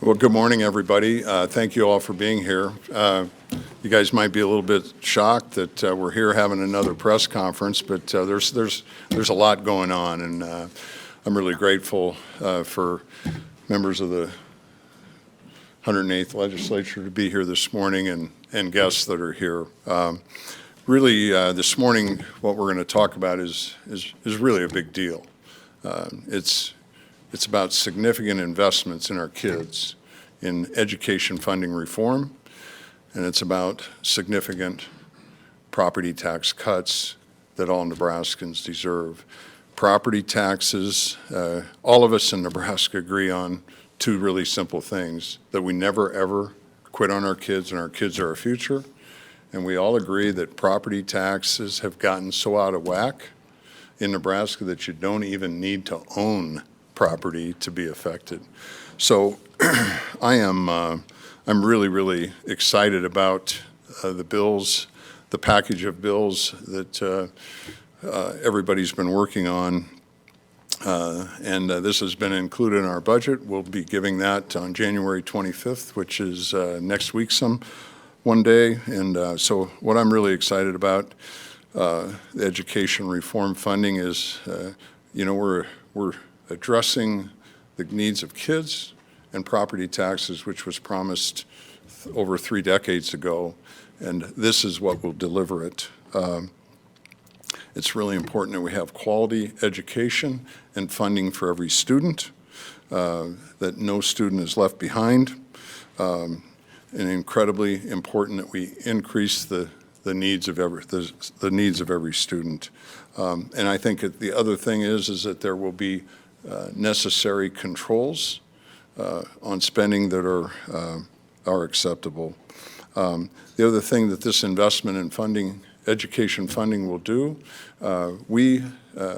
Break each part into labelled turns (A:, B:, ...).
A: Well, good morning, everybody. Thank you all for being here. You guys might be a little bit shocked that we're here having another press conference, but there's a lot going on, and I'm really grateful for members of the 108th Legislature to be here this morning and guests that are here. Really, this morning, what we're going to talk about is really a big deal. It's about significant investments in our kids, in education funding reform, and it's about significant property tax cuts that all Nebraskans deserve. Property taxes, all of us in Nebraska agree on two really simple things: that we never ever quit on our kids, and our kids are our future. And we all agree that property taxes have gotten so out of whack in Nebraska that you don't even need to own property to be affected. So I'm really excited about the bills, the package of bills that everybody's been working on. And this has been included in our budget. We'll be giving that on January 25th, which is next week one day. And so what I'm really excited about, the education reform funding is, we're addressing the needs of kids and property taxes, which was promised over 3 decades ago, and this is what will deliver it. It's really important that we have quality education and funding for every student, that no student is left behind, and incredibly important that we increase the needs of every student. And I think the other thing is that there will be necessary controls on spending that are acceptable. The other thing that this investment in funding, education funding, will do, we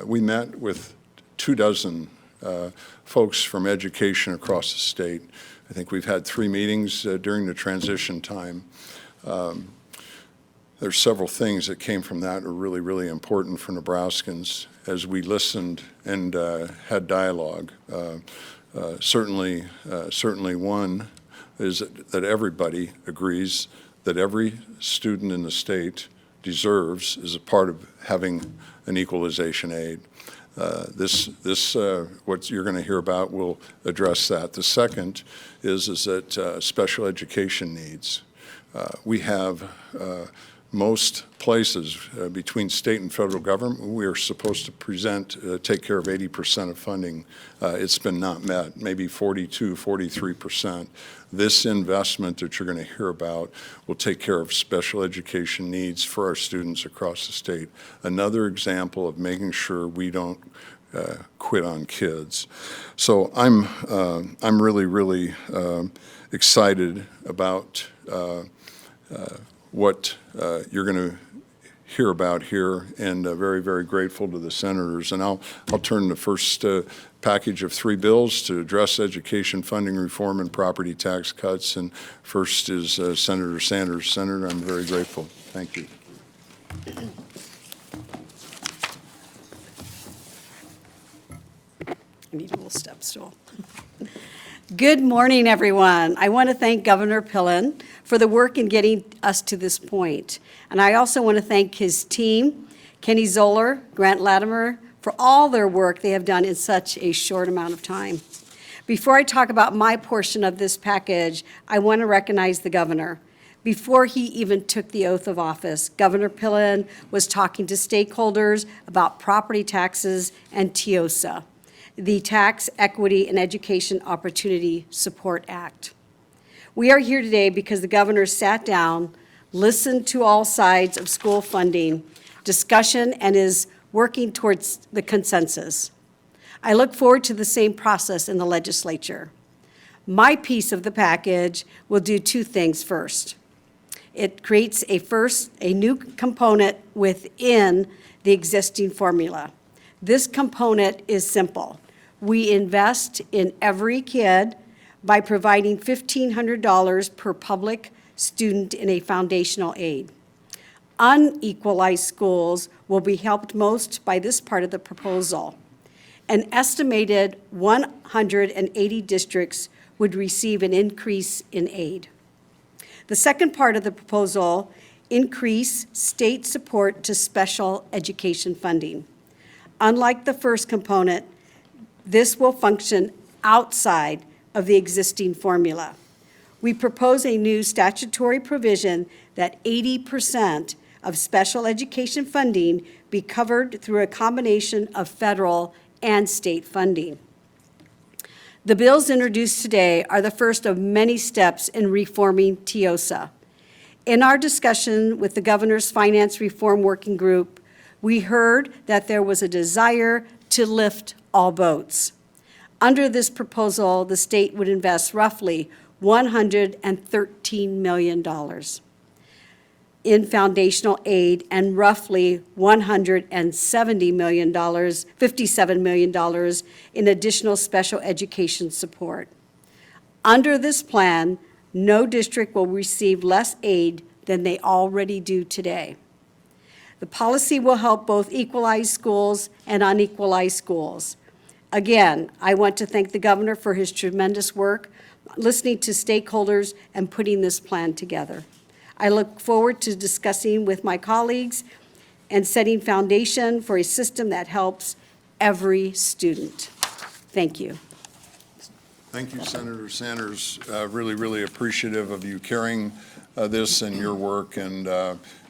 A: met with 24 folks from education across the state. I think we've had 3 meetings during the transition time. There's several things that came from that are really important for Nebraskans as we listened and had dialogue. Certainly one is that everybody agrees that every student in the state deserves, as a part of having an equalization aid. What you're going to hear about will address that. The second is that special education needs. We have most places between state and federal government, we are supposed to take care of 80% of funding. It's been not met, maybe 42, 43%. This investment that you're going to hear about will take care of special education needs for our students across the state. Another example of making sure we don't quit on kids. So I'm really excited about what you're going to hear about here, and very grateful to the senators. And I'll turn the first package of 3 bills to address education funding reform and property tax cuts. And first is Senator Sanders. Senator, I'm very grateful. Thank you.
B: I need a little step stool. Good morning, everyone. I want to thank Governor Pillen for the work in getting us to this point. And I also want to thank his team, Kenny Zoller, Grant Latimer, for all their work they have done in such a short amount of time. Before I talk about my portion of this package, I want to recognize the governor. Before he even took the oath of office, Governor Pillen was talking to stakeholders about property taxes and TIOSA, the Tax Equity and Education Opportunity Support Act. We are here today because the governor sat down, listened to all sides of school funding discussion, and is working towards the consensus. I look forward to the same process in the legislature. My piece of the package will do 2 things. First, it creates a new component within the existing formula. This component is simple. We invest in every kid by providing $1,500 per public student in a foundational aid. Unequalized schools will be helped most by this part of the proposal. An estimated 180 districts would receive an increase in aid. The second part of the proposal, increase state support to special education funding. Unlike the first component, this will function outside of the existing formula. We propose a new statutory provision that 80% of special education funding be covered through a combination of federal and state funding. The bills introduced today are the first of many steps in reforming TIOSA. In our discussion with the Governor's Finance Reform Working Group, we heard that there was a desire to lift all boats. Under this proposal, the state would invest roughly $113 million in foundational aid and roughly $170 million, $57 million in additional special education support. Under this plan, no district will receive less aid than they already do today. The policy will help both equalized schools and unequalized schools. Again, I want to thank the governor for his tremendous work, listening to stakeholders and putting this plan together. I look forward to discussing with my colleagues and setting foundation for a system that helps every student. Thank you.
A: Thank you, Senator Sanders. Really, really appreciative of you carrying this and your work. And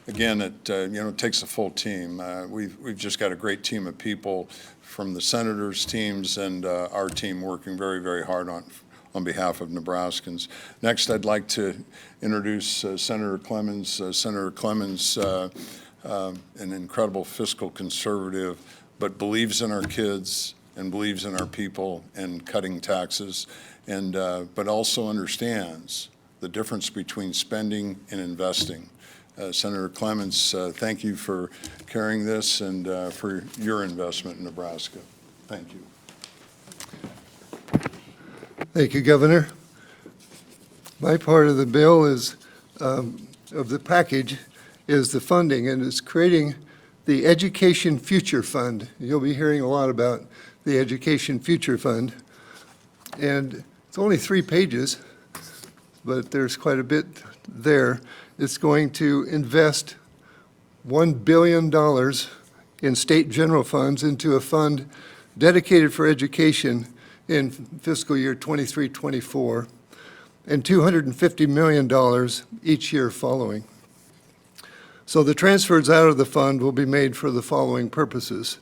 A: again, it takes a full team. We've just got a great team of people from the senators' teams and our team working very, very hard on behalf of Nebraskans. Next, I'd like to introduce Senator Clemens. Senator Clemens, an incredible fiscal conservative, but believes in our kids and believes in our people and cutting taxes, and but also understands the difference between spending and investing. Senator Clemens, thank you for carrying this and for your investment in Nebraska. Thank you.
C: Thank you, Governor. My part of the bill is, of the package, is the funding, and it's creating the Education Future Fund. You'll be hearing a lot about the Education Future Fund. And it's only 3 pages, but there's quite a bit there. It's going to invest $1 billion in state general funds into a fund dedicated for education in fiscal year 23-24, and $250 million each year following. So the transfers out of the fund will be made for the following purposes.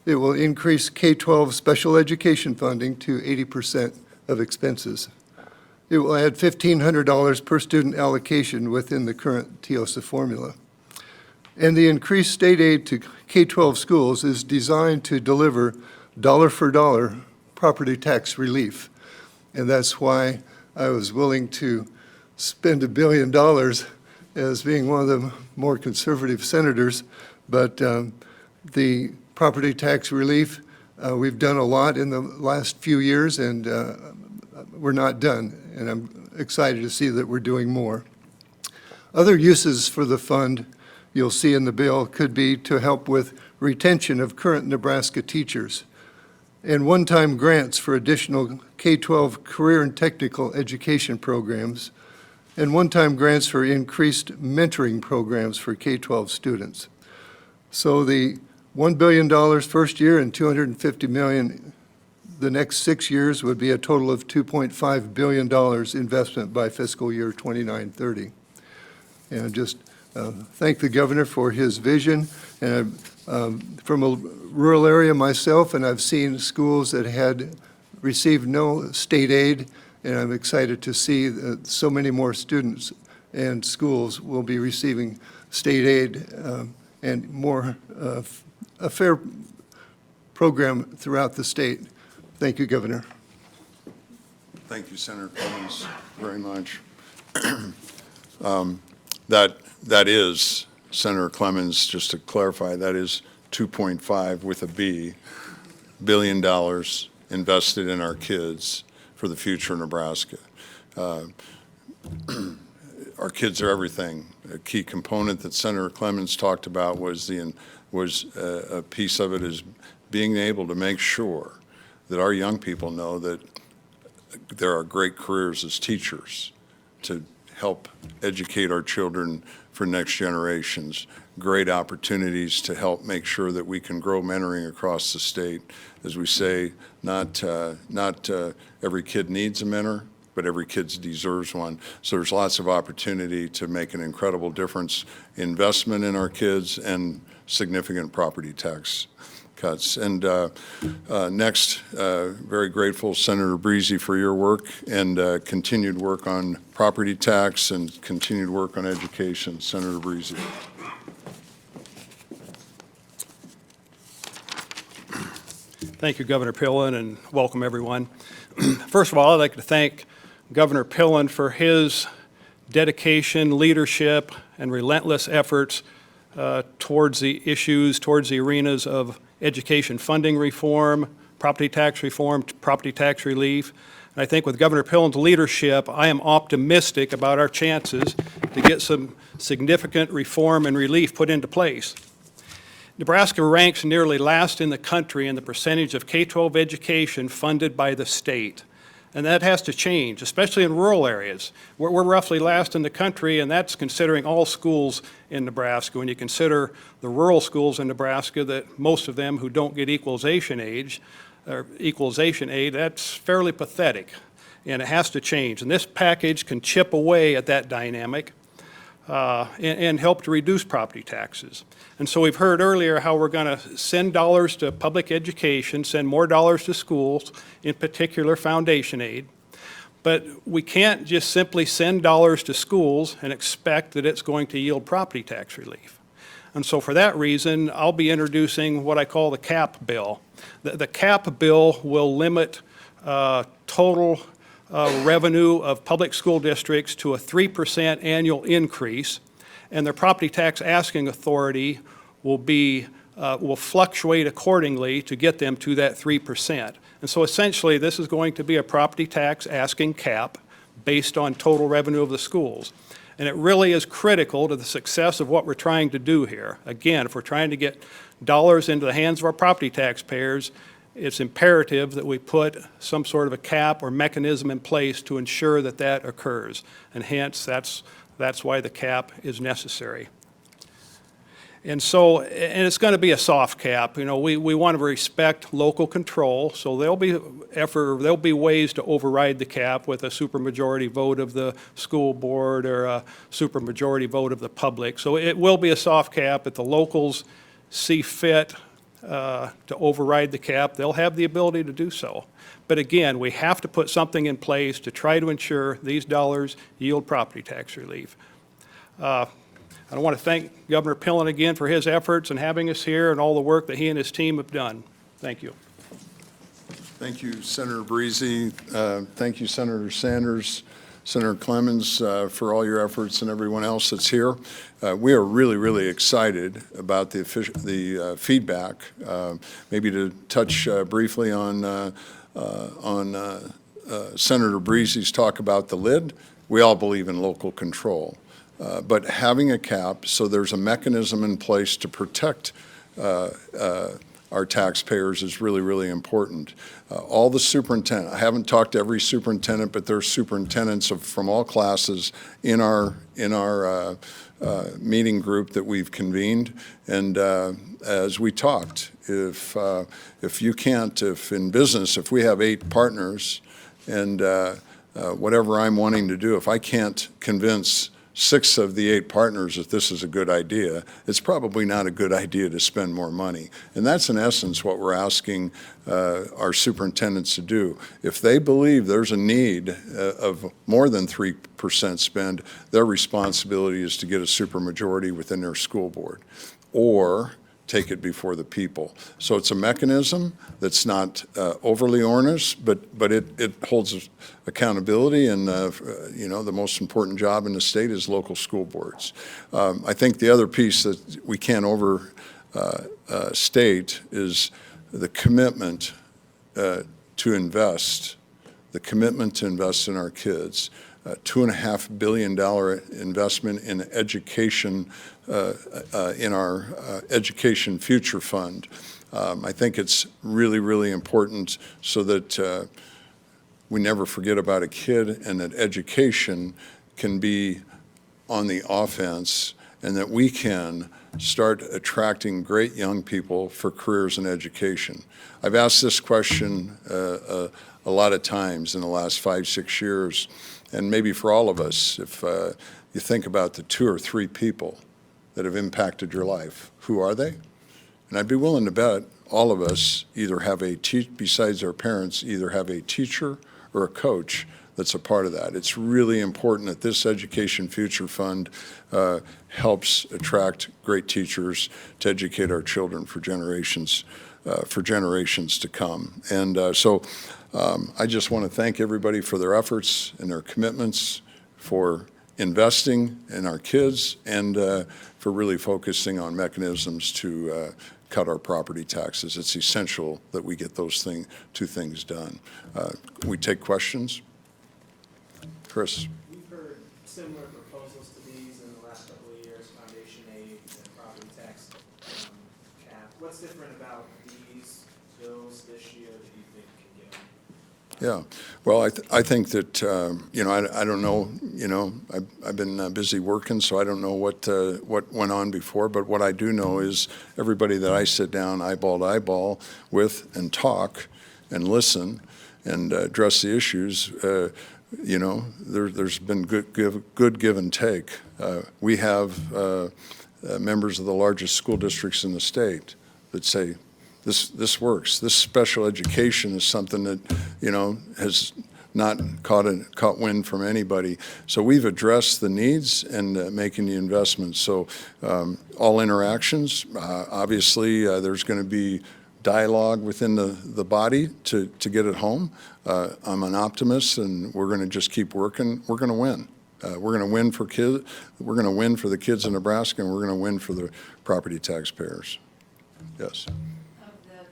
C: It will increase K-12 special education funding to 80% of expenses. It will add $1,500 per student allocation within the current TIOSA formula. And the increased state aid to K-12 schools is designed to deliver dollar-for-dollar property tax relief. And that's why I was willing to spend $1 billion as being one of the more conservative senators. But the property tax relief, we've done a lot in the last few years, and we're not done. And I'm excited to see that we're doing more. Other uses for the fund you'll see in the bill could be to help with retention of current Nebraska teachers, and one-time grants for additional K-12 career and technical education programs, and one-time grants for increased mentoring programs for K-12 students. So the $1 billion first year and $250 million the next 6 years would be a total of $2.5 billion investment by fiscal year 29-30. And just thank the governor for his vision. And from a rural area myself, and I've seen schools that had received no state aid, and I'm excited to see that so many more students and schools will be receiving state aid and more a fair program throughout the state. Thank you, Governor.
A: Thank you, Senator Clemens, very much. That is, Senator Clemens, just to clarify, that is 2.5 with a B, $billion invested in our kids for the future of Nebraska. Our kids are everything. A key component that Senator Clemens talked about was a piece of it is being able to make sure that our young people know that there are great careers as teachers to help educate our children for next generations, great opportunities to help make sure that we can grow mentoring across the state. As we say, not every kid needs a mentor, but every kid deserves one. So there's lots of opportunity to make an incredible difference, investment in our kids, and significant property tax cuts. And next, very grateful, Senator Breezy, for your work and continued work on property tax and continued work on education. Senator Breezy.
D: Thank you, Governor Pillen, and welcome everyone. First of all, I'd like to thank Governor Pillen for his dedication, leadership, and relentless efforts towards the issues, towards the arenas of education funding reform, property tax relief. And I think with Governor Pillen's leadership, I am optimistic about our chances to get some significant reform and relief put into place. Nebraska ranks nearly last in the country in the percentage of K-12 education funded by the state. And that has to change, especially in rural areas. We're roughly last in the country, and that's considering all schools in Nebraska. When you consider the rural schools in Nebraska, that most of them who don't get equalization aid, that's fairly pathetic, and it has to change. And this package can chip away at that dynamic and help to reduce property taxes. And so we've heard earlier how we're going to send dollars to public education, send more dollars to schools, in particular foundation aid. But we can't just simply send dollars to schools and expect that it's going to yield property tax relief. And so for that reason, I'll be introducing what I call the CAP bill. The CAP bill will limit total revenue of public school districts to a 3% annual increase, and their property tax asking authority will fluctuate accordingly to get them to that 3%. And so essentially, this is going to be a property tax asking cap based on total revenue of the schools. And it really is critical to the success of what we're trying to do here. Again, if we're trying to get dollars into the hands of our property taxpayers, it's imperative that we put some sort of a cap or mechanism in place to ensure that that occurs. And hence, that's why the cap is necessary. And so, and it's going to be a soft cap. You know, we want to respect local control, so there'll be ways to override the cap with a supermajority vote of the school board or a supermajority vote of the public. So it will be a soft cap. If the locals see fit to override the cap, they'll have the ability to do so. But again, we have to put something in place to try to ensure these dollars yield property tax relief. I want to thank Governor Pillen again for his efforts and having us here and all the work that he and his team have done. Thank you.
A: Thank you, Senator Breezy. Thank you, Senator Sanders, Senator Clemens, for all your efforts, and everyone else that's here. We are really, really excited about the feedback. Maybe to touch briefly on Senator Breezy's talk about the lid, we all believe in local control. But having a cap, so there's a mechanism in place to protect our taxpayers, is really, really important. All the superintendents, I haven't talked to every superintendent, but there's superintendents from all classes in our meeting group that we've convened. And as we talked, if in business, if we have 8 partners and whatever I'm wanting to do, if I can't convince 6 of the 8 partners that this is a good idea, it's probably not a good idea to spend more money. And that's in essence what we're asking our superintendents to do. If they believe there's a need of more than 3% spend, their responsibility is to get a supermajority within their school board, or take it before the people. So it's a mechanism that's not overly onerous, but it holds accountability, and the most important job in the state is local school boards. I think the other piece that we can't overstate is the commitment to invest in our kids. $2.5 billion investment in education in our Education Future Fund. I think it's really, really important so that we never forget about a kid, and that education can be on the offense, and that we can start attracting great young people for careers in education. I've asked this question a lot of times in the last 5-6 years, and maybe for all of us, if you think about the 2 or 3 people that have impacted your life, who are they? And I'd be willing to bet all of us either have besides our parents, either have a teacher or a coach that's a part of that. It's really important that this Education Future Fund helps attract great teachers to educate our children for generations to come. And so I just want to thank everybody for their efforts and their commitments, for investing in our kids, and for really focusing on mechanisms to cut our property taxes. It's essential that we get those two things done. We take questions. Chris.
E: We've heard similar proposals to these in the last couple of years, foundation aid and property tax cap. What's different about these bills this year that you think can get them?
A: Yeah, well, I think that, I don't know, I've been busy working, so I don't know what went on before, but what I do know is everybody that I sit down eyeball to eyeball with and talk and listen and address the issues, there's been good give and take. We have members of the largest school districts in the state that say, this works. This special education is something that, has not caught wind from anybody. So we've addressed the needs and making the investments. So all interactions, obviously, there's going to be dialogue within the body to get it home. I'm an optimist, and we're going to just keep working. We're going to win. We're going to win for kids. We're going to win for the kids in Nebraska, and we're going to win for the property taxpayers. Yes.
F: Of the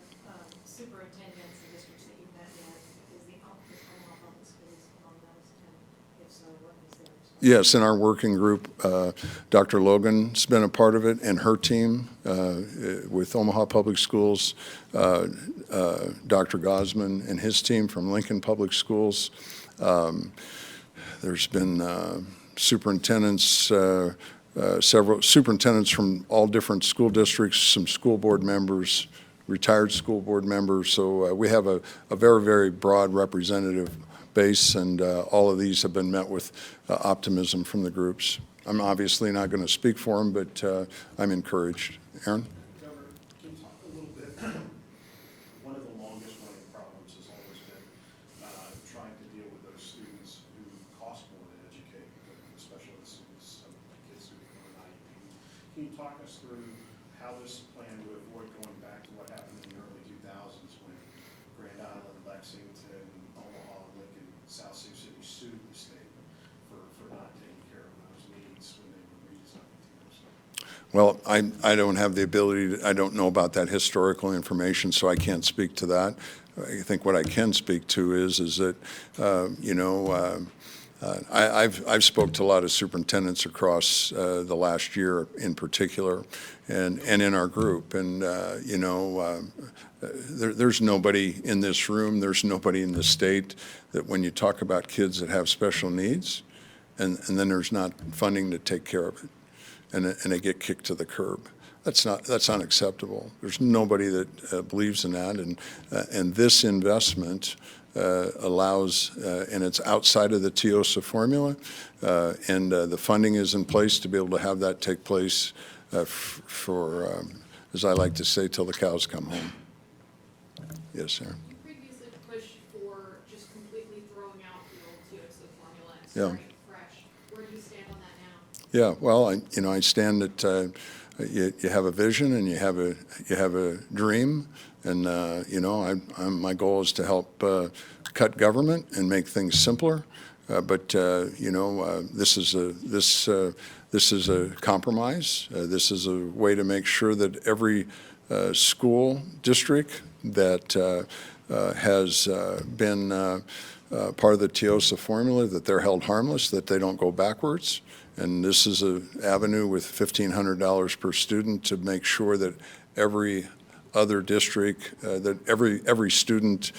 F: superintendents and districts that you've met yet, is the Omaha Public Schools among those? And if so, what is theirs?
A: Yes, in our working group, Dr. Logan's been a part of it, and her team with Omaha Public Schools, Dr. Gosman and his team from Lincoln Public Schools. There's been superintendents, several superintendents from all different school districts, some school board members, retired school board members. So we have a very, very broad representative base, and all of these have been met with optimism from the groups. I'm obviously not going to speak for them, but I'm encouraged. Aaron?
G: Governor, can you talk a little bit, one of the longest running problems has always been trying to deal with those students who cost more than educate, especially the students, some kids who become an IEP. Can you talk us through how this plan to avoid going back to what happened in the early 2000s when Grand Island, Lexington, Omaha, Lincoln, South Sioux City sued the state for not taking care of those needs when they were redesigning teams?
A: Well, I don't have the ability, I don't know about that historical information, so I can't speak to that. I think what I can speak to is that, I've spoke to a lot of superintendents across the last year in particular, and in our group, and there's nobody in this room, there's nobody in the state that when you talk about kids that have special needs, and then there's not funding to take care of it, and they get kicked to the curb. That's unacceptable. There's nobody that believes in that, and this investment allows, and it's outside of the TIOSA formula, and the funding is in place to be able to have that take place for, as I like to say, till the cows come home. Yes, sir.
F: You previously pushed for just completely throwing out the old TIOSA formula and
A: Yeah.
F: starting fresh. Where do you stand on that now?
A: Yeah, well, I stand at, you have a vision and you have a dream, and my goal is to help cut government and make things simpler. But this is a compromise. This is a way to make sure that every school district that has been part of the TIOSA formula, that they're held harmless, that they don't go backwards. And this is an avenue with $1,500 per student to make sure that every other district, that every student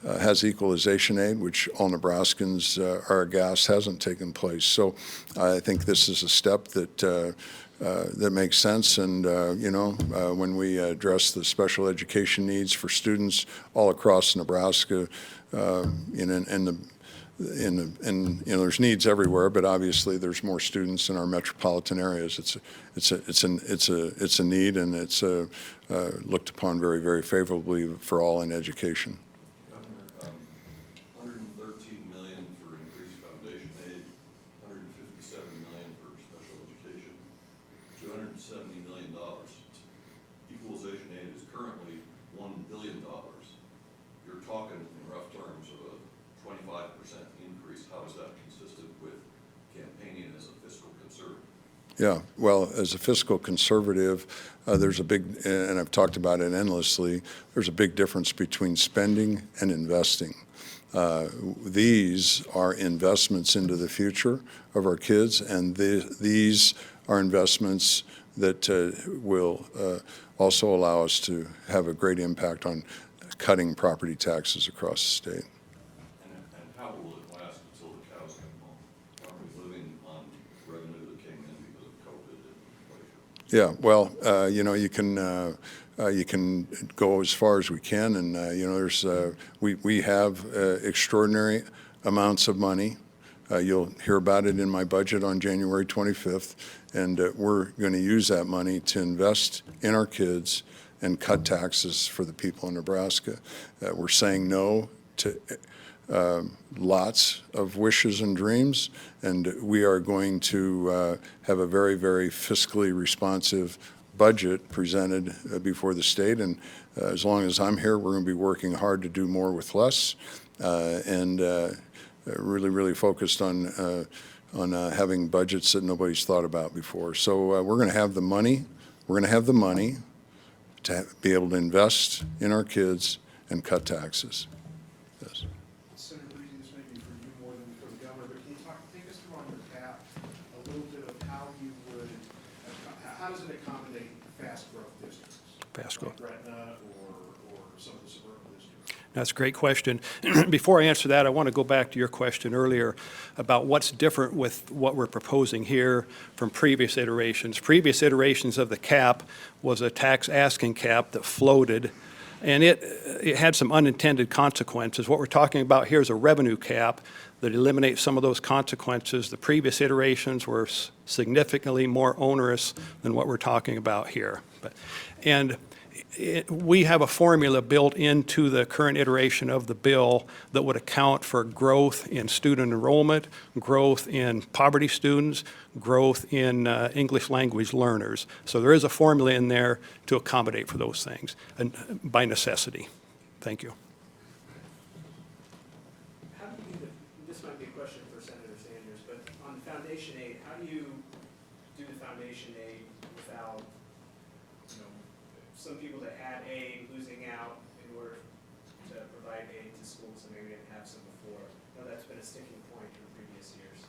A: has equalization aid, which all Nebraskans are aghast hasn't taken place. So I think this is a step that that makes sense. And, when we address the special education needs for students all across Nebraska, there's needs everywhere, but obviously there's more students in our metropolitan areas. It's a need, and it's looked upon very, very favorably for all in education.
H: Governor, 113 million for increased foundation aid, 157 million for special education, $270 million. Equalization aid is currently $1 billion. You're talking in rough terms of a 25% increase. How is that consistent with campaigning as a fiscal conservative?
A: Yeah, well, as a fiscal conservative, there's a big, and I've talked about it endlessly, there's a big difference between spending and investing. These are investments into the future of our kids, and these are investments that will also allow us to have a great impact on cutting property taxes across the state.
H: And how will it last until the cows come home? Are we living on revenue that came in because of COVID and inflation?
A: Yeah, well, you can go as far as we can, and we have extraordinary amounts of money. You'll hear about it in my budget on January 25th, and we're going to use that money to invest in our kids and cut taxes for the people in Nebraska. We're saying no to lots of wishes and dreams, and we are going to have a very, very fiscally responsive budget presented before the state. And as long as I'm here, we're going to be working hard to do more with less, and really, really focused on having budgets that nobody's thought about before. So we're going to have the money. We're going to have the money to be able to invest in our kids and cut taxes. Yes.
G: Senator Breeze, this may be for you more than for the governor, but can you take us through on your cap a little bit of how how does it accommodate fast growth districts?
D: Fast growth.
G: Like Gretna or some of the suburban districts?
D: That's a great question. Before I answer that, I want to go back to your question earlier about what's different with what we're proposing here from previous iterations. Previous iterations of the cap was a tax asking cap that floated, and it had some unintended consequences. What we're talking about here is a revenue cap that eliminates some of those consequences. The previous iterations were significantly more onerous than what we're talking about here. We have a formula built into the current iteration of the bill that would account for growth in student enrollment, growth in poverty students, growth in English language learners. So there is a formula in there to accommodate for those things, and by necessity. Thank you.
E: How do you, this might be a question for Senator Sanders, but on foundation aid, how do you do the foundation aid without, some people that had aid losing out in order to provide aid to schools and maybe didn't have some before? I know that's been a sticking point in previous years.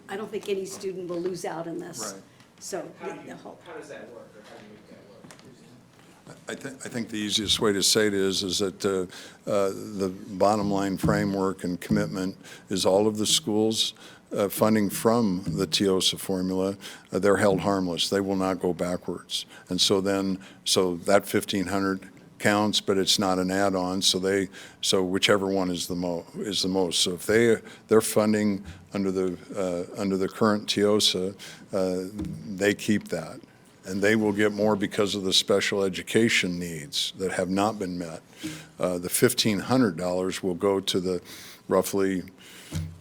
B: I don't think any student will lose out in this.
A: Right.
B: So,
E: How does that work, or how do you make that work?
A: I think the easiest way to say it is that the bottom line framework and commitment is all of the schools funding from the TIOSA formula, they're held harmless. They will not go backwards. And so that 1,500 counts, but it's not an add-on. So whichever one is the most. So if they're funding under the current TIOSA, they keep that. And they will get more because of the special education needs that have not been met. The $1,500 will go to the roughly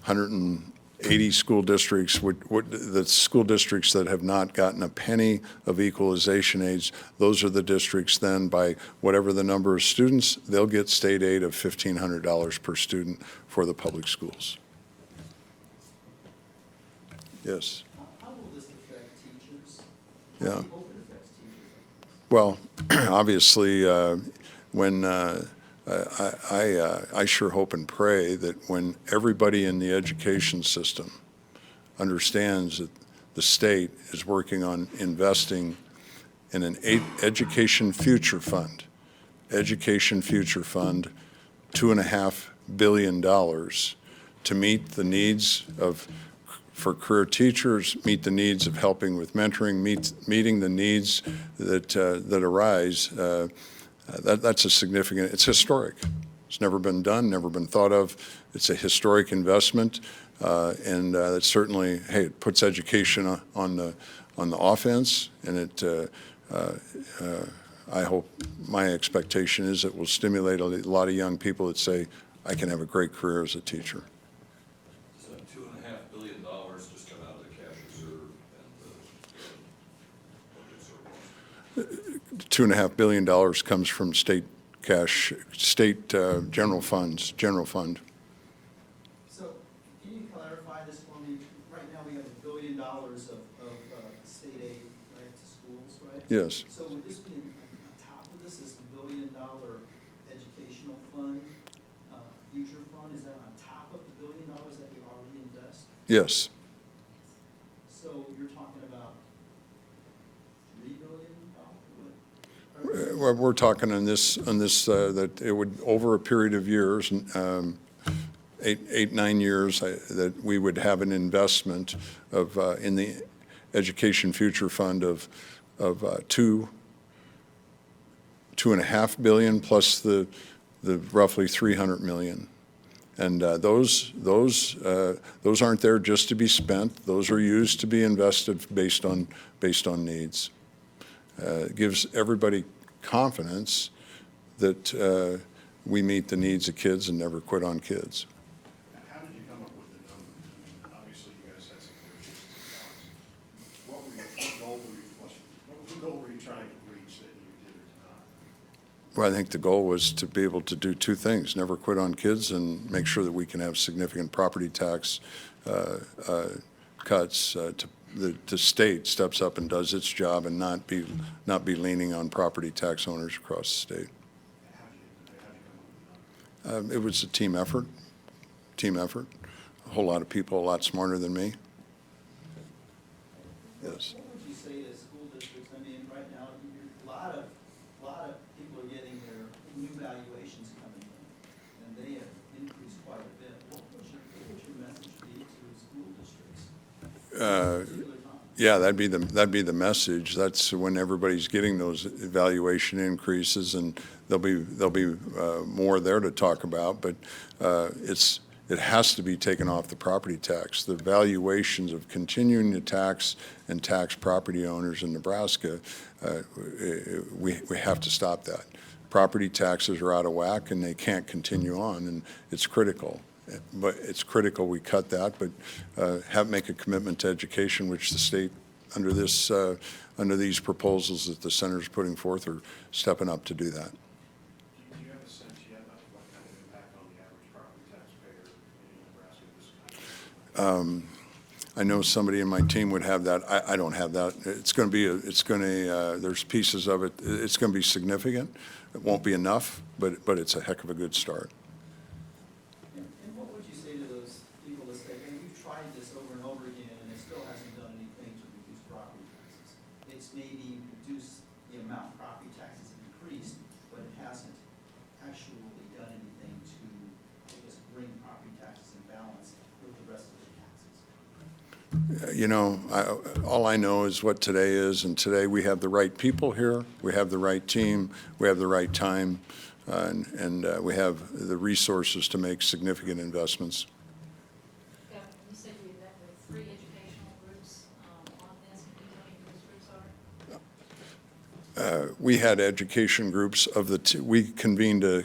A: 180 school districts, the school districts that have not gotten a penny of equalization aids. Those are the districts then, by whatever the number of students, they'll get state aid of $1,500 per student for the public schools. Yes.
I: How will this affect teachers?
A: Yeah.
I: How do you hope it affects teachers?
A: Well, obviously, when I sure hope and pray that when everybody in the education system understands that the state is working on investing in an education future fund Education Future Fund $2.5 billion to meet the needs for career teachers, meet the needs of helping with mentoring, meeting the needs that arise. That's a significant, it's historic. It's never been done, never been thought of. It's a historic investment, and it certainly, hey, it puts education on the offense, and it, I hope, my expectation is it will stimulate a lot of young people that say, I can have a great career as a teacher.
H: Does that $2.5 billion just come out of the cash reserve and the budget surplus?
A: $2.5 billion comes from state cash, state general funds, general fund.
I: So, can you clarify this for me? Right now, we have $1 billion of state aid, right, to schools, right?
A: Yes.
I: So would this be on top of this, is the $1 billion educational fund, future fund, is that on top of the $1 billion that we already invest?
A: Yes.
I: So you're talking about $3 billion?
A: We're talking on this, that it would, over a period of years, 9 years, that we would have an investment of, in the Education Future Fund of $2.5 billion plus the roughly $300 million. And those aren't there just to be spent. Those are used to be invested based on needs. It gives everybody confidence that we meet the needs of kids and never quit on kids.
G: How did you come up with the numbers? I mean, obviously, you guys had some negotiations. What goal were you trying to reach that you did or not?
A: Well, I think the goal was to be able to do two things: never quit on kids, and make sure that we can have significant property tax cuts. The state steps up and does its job, and not be leaning on property tax owners across the state.
G: How did you come up with the numbers?
A: It was a team effort. A whole lot of people, a lot smarter than me. Yes.
I: What would you say to school districts? I mean, right now, a lot of people are getting their new valuations coming in, and they have increased quite a bit. What would your message be to school districts?
A: Yeah, that'd be the message. That's when everybody's getting those valuation increases, and there'll be more there to talk about. But it has to be taken off the property tax. The valuations of continuing to tax and tax property owners in Nebraska, we have to stop that. Property taxes are out of whack, and they can't continue on, and it's critical. But it's critical we cut that, but make a commitment to education, which the state, under these proposals that the senator's putting forth, are stepping up to do that.
G: Do you have a sense yet of what kind of impact on the average property taxpayer in Nebraska this kind of?
A: I know somebody in my team would have that. I don't have that. It's going to be, there's pieces of it. It's going to be significant. It won't be enough, but it's a heck of a good start.
I: And what would you say to those people that say, hey, we've tried this over and over again, and it still hasn't done anything to reduce property taxes? It's maybe reduced the amount property taxes have increased, but it hasn't actually done anything to, I guess, bring property taxes in balance with the rest of the taxes.
A: You know, all I know is what today is, and today we have the right people here, we have the right team, we have the right time, and we have the resources to make significant investments.
F: Yeah, you said you met with 3 educational groups on this. Can you tell me who those groups are?
A: We had education groups of we convened a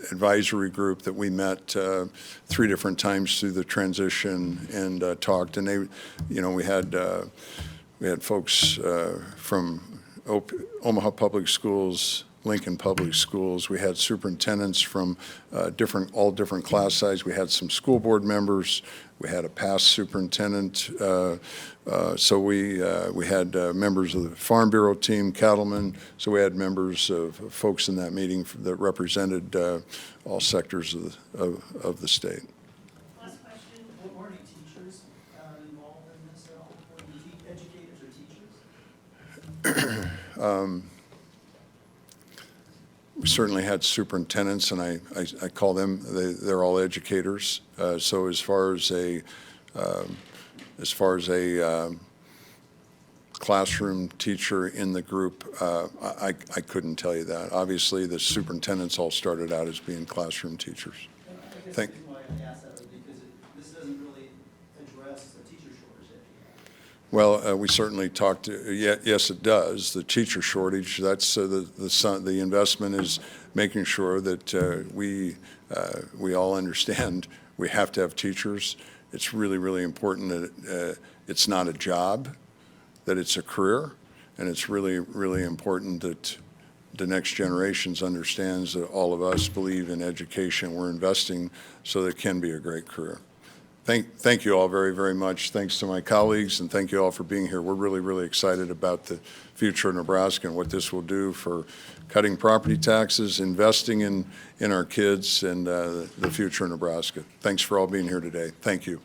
A: advisory group that we met 3 different times through the transition and talked, and they, you know, we had folks from Omaha Public Schools, Lincoln Public Schools. We had superintendents from all different class size. We had some school board members. We had a past superintendent. So we had members of the Farm Bureau team, cattlemen. So we had members of folks in that meeting that represented all sectors of the state.
F: Last question.
I: Were any teachers involved in this at all? Were any educators or teachers?
A: We certainly had superintendents, and I call them, they're all educators. So as far as a classroom teacher in the group, I couldn't tell you that. Obviously, the superintendents all started out as being classroom teachers.
I: I guess the
A: Thank-
I: reason why I asked that was because this doesn't really address the teacher shortage that you have.
A: Well, we certainly talked to, yes, it does. The teacher shortage, that's the investment is making sure that we all understand we have to have teachers. It's really, really important that it's not a job, that it's a career, and it's really, really important that the next generations understands that all of us believe in education. We're investing so that it can be a great career. Thank you all very, very much. Thanks to my colleagues, and thank you all for being here. We're really, really excited about the future of Nebraska and what this will do for cutting property taxes, investing in our kids, and the future of Nebraska. Thanks for all being here today. Thank you.